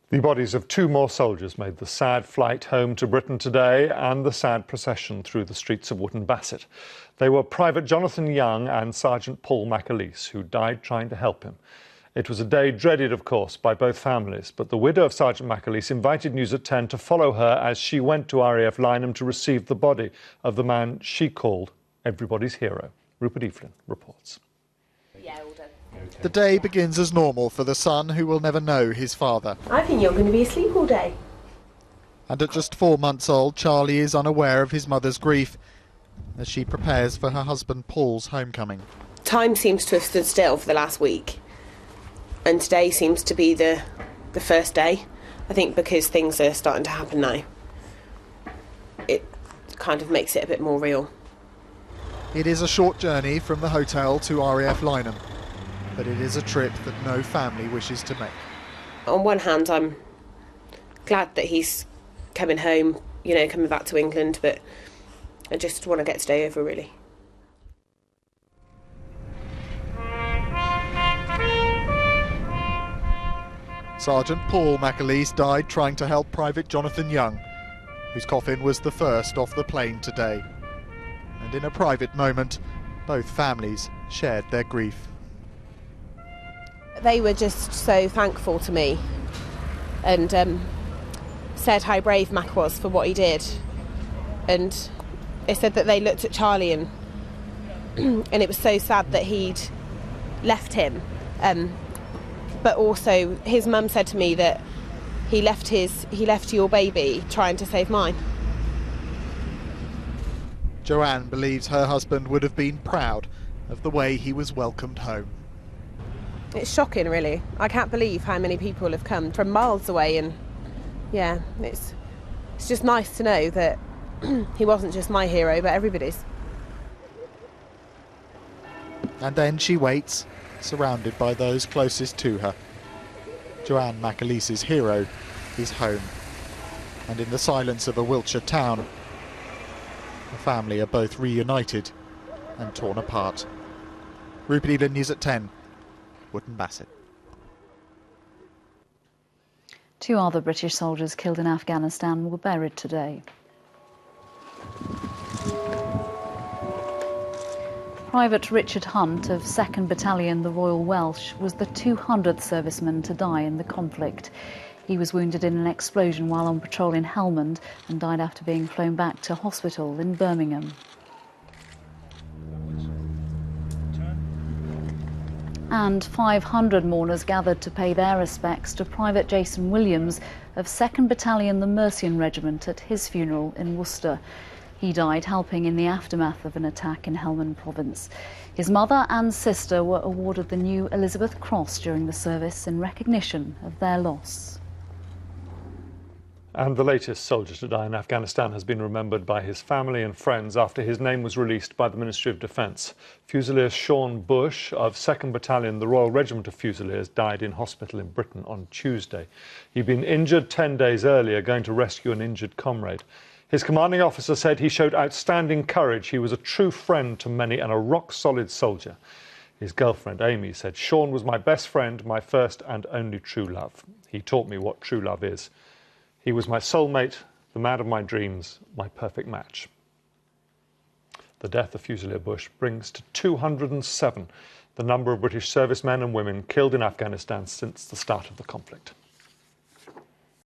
The bodies of two more soldiers made the sad flight home to Britain today and the sad procession through the streets of Wootton Bassett. They were Private Jonathan Young and Sergeant Paul McAleese, who died trying to help him. It was a day dreaded, of course, by both families, but the widow of Sergeant McAleese invited News at 10 to follow her as she went to RAF Lyneham to receive the body of the man she called everybody's hero. Rupert Evelyn reports. The day begins as normal for the son who will never know his father. I think you're going to be asleep all day. And at just 4 months old, Charlie is unaware of his mother's grief as she prepares for her husband Paul's homecoming. Time seems to have stood still for the last week, and today seems to be the first day, I think, because things are starting to happen now. It kind of makes it a bit more real. It is a short journey from the hotel to RAF Lyneham, but it is a trip that no family wishes to make. On one hand, I'm glad that he's coming home, you know, coming back to England, but I just want to get today over, really. Sergeant Paul McAleese died trying to help Private Jonathan Young, whose coffin was the first off the plane today. And in a private moment, both families shared their grief. They were just so thankful to me and said how brave Mac was for what he did. And they said that they looked at Charlie and and it was so sad that he'd left him. But also his mum said to me that he left your baby trying to save mine. Joanne believes her husband would have been proud of the way he was welcomed home. It's shocking, really. I can't believe how many people have come from miles away, and yeah, it's just nice to know that he wasn't just my hero, but everybody's. And then she waits, surrounded by those closest to her. Joanne McAleese's hero is home. And in the silence of a Wiltshire town, the family are both reunited and torn apart. Rupert Evelyn, News at 10, Wootton Bassett. Two other British soldiers killed in Afghanistan were buried today. Private Richard Hunt of 2nd Battalion, the Royal Welsh, was the 200th serviceman to die in the conflict. He was wounded in an explosion while on patrol in Helmand and died after being flown back to hospital in Birmingham. And 500 mourners gathered to pay their respects to Private Jason Williams of 2nd Battalion, the Mercian Regiment, at his funeral in Worcester. He died helping in the aftermath of an attack in Helmand Province. His mother and sister were awarded the new Elizabeth Cross during the service in recognition of their loss. And the latest soldier to die in Afghanistan has been remembered by his family and friends after his name was released by the Ministry of Defence. Fusilier Sean Bush of 2nd Battalion, the Royal Regiment of Fusiliers, died in hospital in Britain on Tuesday. He'd been injured 10 days earlier, going to rescue an injured comrade. His commanding officer said he showed outstanding courage. He was a true friend to many and a rock-solid soldier. His girlfriend, Amy, said, "Sean was my best friend, my first and only true love. He taught me what true love is. He was my soulmate, the man of my dreams, my perfect match." The death of Fusilier Bush brings to 207 the number of British servicemen and women killed in Afghanistan since the start of the conflict.